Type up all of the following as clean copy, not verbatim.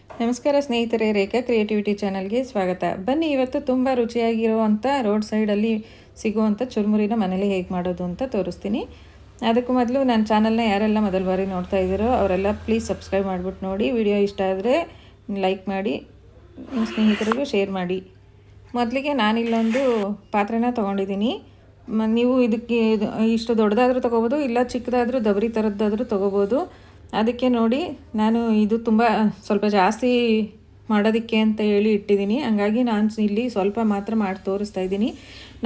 ನಮಸ್ಕಾರ ಸ್ನೇಹಿತರೆ, ರೇಖಾ ಕ್ರಿಯೇಟಿವಿಟಿ ಚಾನಲ್ಗೆ ಸ್ವಾಗತ. ಬನ್ನಿ, ಇವತ್ತು ತುಂಬ ರುಚಿಯಾಗಿರುವಂಥ ರೋಡ್ ಸೈಡಲ್ಲಿ ಸಿಗುವಂಥ ಚುರುಮುರಿನ ಮನೇಲಿ ಹೇಗೆ ಮಾಡೋದು ಅಂತ ತೋರಿಸ್ತೀನಿ. ಅದಕ್ಕೂ ಮೊದಲು ನನ್ನ ಚಾನಲ್ನ ಯಾರೆಲ್ಲ ಮೊದಲ ಬಾರಿ ನೋಡ್ತಾ ಇದ್ದೀರೋ ಅವರೆಲ್ಲ ಪ್ಲೀಸ್ ಸಬ್ಸ್ಕ್ರೈಬ್ ಮಾಡಿಬಿಟ್ಟು ನೋಡಿ. ವಿಡಿಯೋ ಇಷ್ಟ ಆದರೆ ಲೈಕ್ ಮಾಡಿ, ನಿಮ್ಮ ಸ್ನೇಹಿತರಿಗೂ ಶೇರ್ ಮಾಡಿ. ಮೊದಲಿಗೆ ನಾನಿಲ್ಲೊಂದು ಪಾತ್ರೆನ ತೊಗೊಂಡಿದ್ದೀನಿ. ನೀವು ಇದಕ್ಕೆ ಇಷ್ಟು ದೊಡ್ಡದಾದರೂ ತೊಗೋಬೋದು, ಇಲ್ಲ ಚಿಕ್ಕದಾದರೂ ದಬರಿ ಥರದ್ದಾದರೂ ತೊಗೋಬೋದು. ಅದಕ್ಕೆ ನೋಡಿ, ನಾನು ಇದು ಸ್ವಲ್ಪ ಜಾಸ್ತಿ ಮಾಡೋದಕ್ಕೆ ಅಂತ ಹೇಳಿ ಇಟ್ಟಿದ್ದೀನಿ. ಹಂಗಾಗಿ ನಾನು ಇಲ್ಲಿ ಸ್ವಲ್ಪ ಮಾತ್ರ ಮಾಡಿ ತೋರಿಸ್ತಾ ಇದ್ದೀನಿ.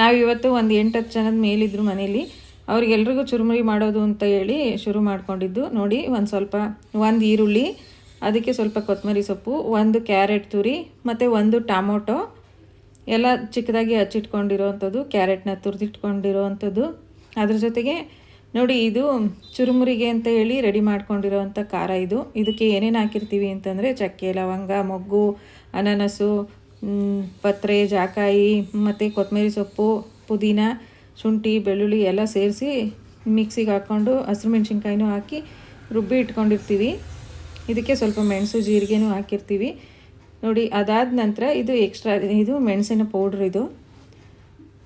ನಾವಿವತ್ತು ಒಂದು 8-10 ಜನದ ಮೇಲಿದ್ರು ಮನೇಲಿ. ಅವ್ರಿಗೆಲ್ರಿಗೂ ಚುರುಮುರಿ ಮಾಡೋದು ಅಂತ ಹೇಳಿ ಶುರು ಮಾಡ್ಕೊಂಡಿದ್ದು. ನೋಡಿ, ಒಂದು ಈರುಳ್ಳಿ, ಅದಕ್ಕೆ ಸ್ವಲ್ಪ ಕೊತ್ತಂಬರಿ ಸೊಪ್ಪು, ಒಂದು ಕ್ಯಾರೆಟ್ ತುರಿ ಮತ್ತು ಒಂದು ಟೊಮೊಟೊ ಎಲ್ಲ ಚಿಕ್ಕದಾಗಿ ಹಚ್ಚಿಟ್ಕೊಂಡಿರೋವಂಥದ್ದು, ಕ್ಯಾರೆಟ್ನ ತುರಿದಿಟ್ಕೊಂಡಿರೋವಂಥದ್ದು. ಅದ್ರ ಜೊತೆಗೆ ನೋಡಿ, ಇದು ಚುರುಮುರಿಗೆ ಅಂತ ಹೇಳಿ ರೆಡಿ ಮಾಡ್ಕೊಂಡಿರೋವಂಥ ಖಾರ. ಇದಕ್ಕೆ ಏನೇನು ಹಾಕಿರ್ತೀವಿ ಅಂತಂದರೆ ಚಕ್ಕೆ, ಲವಂಗ, ಮೊಗ್ಗು, ಅನಾನಸು, ಪತ್ರೆ, ಜಾಕಾಯಿ ಮತ್ತು ಕೊತ್ತಂಬರಿ ಸೊಪ್ಪು, ಪುದೀನ, ಶುಂಠಿ, ಬೆಳ್ಳುಳ್ಳಿ ಎಲ್ಲ ಸೇರಿಸಿ ಮಿಕ್ಸಿಗೆ ಹಾಕ್ಕೊಂಡು ಹಸಿರು ಮೆಣಸಿನ್ಕಾಯಿನೂ ಹಾಕಿ ರುಬ್ಬಿ ಇಟ್ಕೊಂಡಿರ್ತೀವಿ. ಇದಕ್ಕೆ ಸ್ವಲ್ಪ ಮೆಣಸು, ಜೀರಿಗೆನೂ ಹಾಕಿರ್ತೀವಿ. ನೋಡಿ, ಅದಾದ ನಂತರ ಇದು ಮೆಣಸಿನ ಪೌಡ್ರ್.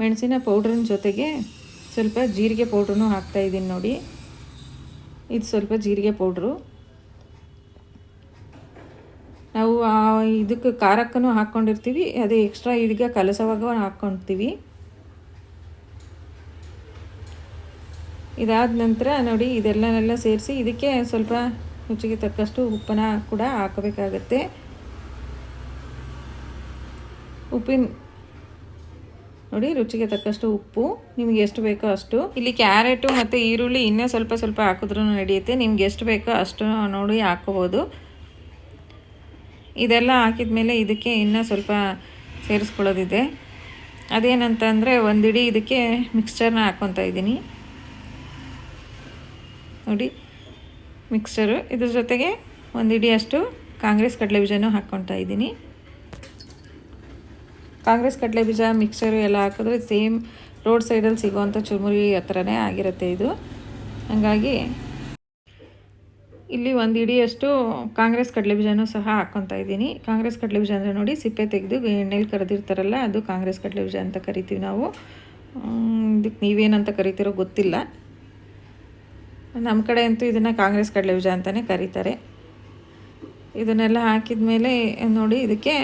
ಮೆಣಸಿನ ಪೌಡ್ರಿನ ಜೊತೆಗೆ ಸ್ವಲ್ಪ ಜೀರಿಗೆ ಪೌಡ್ರೂ ಹಾಕ್ತಾಯಿದ್ದೀನಿ. ನೋಡಿ, ಇದು ಸ್ವಲ್ಪ ಜೀರಿಗೆ ಪೌಡ್ರು. ನಾವು ಇದಕ್ಕೆ ಖಾರಕ್ಕೂ ಹಾಕ್ಕೊಂಡಿರ್ತೀವಿ, ಅದೇ ಎಕ್ಸ್ಟ್ರಾ ಇದಕ್ಕೆ ಕಲಸವಾಗ ಹಾಕ್ಕೊಳ್ತೀವಿ. ಇದಾದ ನಂತರ ನೋಡಿ, ಇದೆಲ್ಲನೆಲ್ಲ ಸೇರಿಸಿ ಇದಕ್ಕೆ ಸ್ವಲ್ಪ ರುಚಿಗೆ ತಕ್ಕಷ್ಟು ಉಪ್ಪನ್ನ ಕೂಡ ಹಾಕಬೇಕಾಗತ್ತೆ. ನೋಡಿ, ರುಚಿಗೆ ತಕ್ಕಷ್ಟು ಉಪ್ಪು, ನಿಮಗೆ ಎಷ್ಟು ಬೇಕೋ ಅಷ್ಟು. ಇಲ್ಲಿ ಕ್ಯಾರೆಟು ಮತ್ತು ಈರುಳ್ಳಿ ಇನ್ನೂ ಸ್ವಲ್ಪ ಹಾಕಿದ್ರೂ ನಡೆಯುತ್ತೆ. ನಿಮ್ಗೆ ಎಷ್ಟು ಬೇಕೋ ಅಷ್ಟು ನೋಡಿ ಹಾಕ್ಕೋಬೋದು. ಇದೆಲ್ಲ ಹಾಕಿದ ಮೇಲೆ ಇದಕ್ಕೆ ಇನ್ನೂ ಸ್ವಲ್ಪ ಸೇರಿಸ್ಕೊಳ್ಳೋದಿದೆ. ಅದೇನಂತಂದರೆ ಒಂದಿಡಿ ಇದಕ್ಕೆ ಮಿಕ್ಸ್ಚರ್ನ ಹಾಕ್ಕೊತಾ ಇದ್ದೀನಿ. ನೋಡಿ, ಮಿಕ್ಸ್ಚರು, ಇದ್ರ ಜೊತೆಗೆ ಒಂದಿಡಿ ಅಷ್ಟು ಕಾಂಗ್ರೆಸ್ ಕಡಲೆ ಬೀಜನೂ ಹಾಕ್ಕೊತಾ ಇದ್ದೀನಿ. ಕಾಂಗ್ರೆಸ್ ಕಡಲೆ ಬೀಜ ಮಿಕ್ಸರು ಎಲ್ಲ ಹಾಕಿದ್ರೆ ಸೇಮ್ ರೋಡ್ ಸೈಡಲ್ಲಿ ಸಿಗೋವಂಥ ಚುರುಮುರಿ ಹತ್ರನೇ ಆಗಿರುತ್ತೆ ಇದು. ಹಾಗಾಗಿ ಇಲ್ಲಿ ಒಂದು ಇಡಿಯಷ್ಟು ಕಾಂಗ್ರೆಸ್ ಕಡಲೆ ಬೀಜನೂ ಸಹ ಹಾಕ್ಕೊತಾ ಇದ್ದೀನಿ. ಕಾಂಗ್ರೆಸ್ ಕಡಲೆ ಬೀಜ ಅಂದರೆ ನೋಡಿ, ಸಿಪ್ಪೆ ತೆಗೆದು ಎಣ್ಣೆಲಿ ಕರೆದಿರ್ತಾರಲ್ಲ, ಅದು ಕಾಂಗ್ರೆಸ್ ಕಡಲೆ ಬೀಜ ಅಂತ ಕರಿತೀವಿ ನಾವು. ಇದಕ್ಕೆ ನೀವೇನಂತ ಕರಿತೀರೋ ಗೊತ್ತಿಲ್ಲ. ನಮ್ಮ ಕಡೆ ಅಂತೂ ಇದನ್ನು ಕಾಂಗ್ರೆಸ್ ಕಡಲೆ ಬೀಜ ಅಂತಲೇ ಕರೀತಾರೆ. ಇದನ್ನೆಲ್ಲ ಹಾಕಿದ ಮೇಲೆ ನೋಡಿ, ಇದಕ್ಕೆ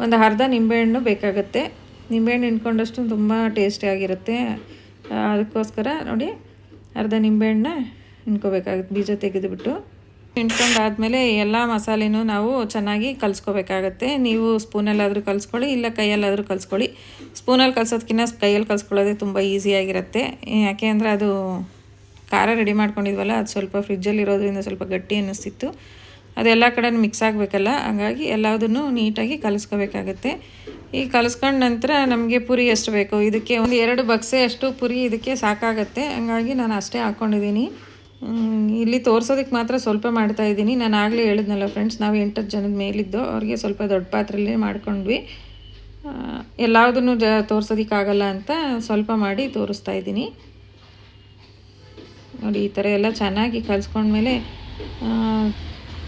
ಒಂದು ಅರ್ಧ ನಿಂಬೆಹಣ್ಣು ಬೇಕಾಗುತ್ತೆ. ನಿಂಬೆಹಣ್ಣು ಹಿಂಡ್ಕೊಂಡಷ್ಟು ತುಂಬ ಟೇಸ್ಟಿಯಾಗಿರುತ್ತೆ. ಅದಕ್ಕೋಸ್ಕರ ನೋಡಿ, ಅರ್ಧ ನಿಂಬೆಹಣ್ಣು ಹಿಂಡ್ಕೋಬೇಕಾಗುತ್ತೆ, ಬೀಜ ತೆಗೆದುಬಿಟ್ಟು. ಹಿಂಡ್ಕೊಂಡಾದ್ಮೇಲೆ ಎಲ್ಲ ಮಸಾಲೆನೂ ನಾವು ಚೆನ್ನಾಗಿ ಕಲಿಸ್ಕೋಬೇಕಾಗತ್ತೆ. ನೀವು ಸ್ಪೂನಲ್ಲಾದರೂ ಕಲಿಸ್ಕೊಳ್ಳಿ, ಇಲ್ಲ ಕೈಯಲ್ಲಾದರೂ ಕಲಿಸ್ಕೊಳ್ಳಿ. ಸ್ಪೂನಲ್ಲಿ ಕಲಿಸೋದಕ್ಕಿಂತ ಕೈಯಲ್ಲಿ ಕಲಿಸ್ಕೊಳ್ಳೋದೇ ತುಂಬ ಈಸಿಯಾಗಿರುತ್ತೆ. ಯಾಕೆ ಅಂದರೆ ಅದು ಖಾರ ರೆಡಿ ಮಾಡ್ಕೊಂಡಿದ್ವಲ್ಲ, ಅದು ಸ್ವಲ್ಪ ಫ್ರಿಜ್ಜಲ್ಲಿರೋದ್ರಿಂದ ಸ್ವಲ್ಪ ಗಟ್ಟಿ ಅನ್ನಿಸ್ತಿತ್ತು. ಅದೆಲ್ಲ ಕಡೆ ಮಿಕ್ಸ್ ಆಗಬೇಕಲ್ಲ, ಹಾಗಾಗಿ ಎಲ್ಲದನ್ನು ನೀಟಾಗಿ ಕಲಿಸ್ಕೋಬೇಕಾಗತ್ತೆ. ಈ ಕಲಿಸ್ಕೊಂಡ ನಂತರ ನಮಗೆ ಪುರಿ ಎಷ್ಟು ಬೇಕು, ಇದಕ್ಕೆ ಒಂದು 2 ಬಕ್ಸೆ ಅಷ್ಟು ಪುರಿ ಇದಕ್ಕೆ ಸಾಕಾಗತ್ತೆ. ಹಂಗಾಗಿ ನಾನು ಅಷ್ಟೇ ಹಾಕ್ಕೊಂಡಿದ್ದೀನಿ. ಇಲ್ಲಿ ತೋರಿಸೋದಕ್ಕೆ ಮಾತ್ರ ಸ್ವಲ್ಪ ಮಾಡ್ತಾಯಿದ್ದೀನಿ. ನಾನು ಆಗಲೇ ಹೇಳಿದ್ನಲ್ಲ ಫ್ರೆಂಡ್ಸ್, ನಾವು 8-10 ಜನದ ಮೇಲಿದ್ದು, ಅವ್ರಿಗೆ ಸ್ವಲ್ಪ ದೊಡ್ಡ ಪಾತ್ರೆಯಲ್ಲಿ ಮಾಡ್ಕೊಂಡ್ವಿ. ಎಲ್ಲದನ್ನು ತೋರಿಸೋದಕ್ಕಾಗಲ್ಲ ಅಂತ ಸ್ವಲ್ಪ ಮಾಡಿ ತೋರಿಸ್ತಾ ಇದ್ದೀನಿ. ನೋಡಿ, ಈ ಥರ ಎಲ್ಲ ಚೆನ್ನಾಗಿ ಕಲಿಸ್ಕೊಂಡ್ಮೇಲೆ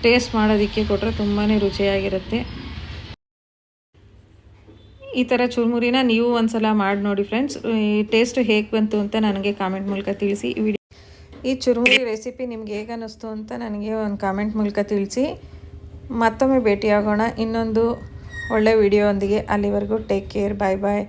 ಟೇಸ್ಟ್ ಮಾಡೋದಕ್ಕೆ ಕೊಟ್ಟರೆ ತುಂಬಾ ರುಚಿಯಾಗಿರುತ್ತೆ. ಈ ಥರ ಚುರುಮುರಿನ ನೀವು ಒಂದ್ಸಲ ಮಾಡಿ ನೋಡಿ ಫ್ರೆಂಡ್ಸ್. ಈ ಟೇಸ್ಟ್ ಹೇಗೆ ಬಂತು ಅಂತ ನನಗೆ ಕಾಮೆಂಟ್ ಮೂಲಕ ತಿಳಿಸಿ. ಈ ಚುರುಮುರಿ ರೆಸಿಪಿ ನಿಮ್ಗೆ ಹೇಗೆ ಅನ್ನಿಸ್ತು ಅಂತ ನನಗೆ ಒಂದು ಕಾಮೆಂಟ್ ಮೂಲಕ ತಿಳಿಸಿ. ಮತ್ತೊಮ್ಮೆ ಭೇಟಿಯಾಗೋಣ ಇನ್ನೊಂದು ಒಳ್ಳೆ ವಿಡಿಯೋ ಒಂದಿಗೆ. ಅಲ್ಲಿವರೆಗೂ ಟೇಕ್ ಕೇರ್, ಬಾಯ್ ಬಾಯ್.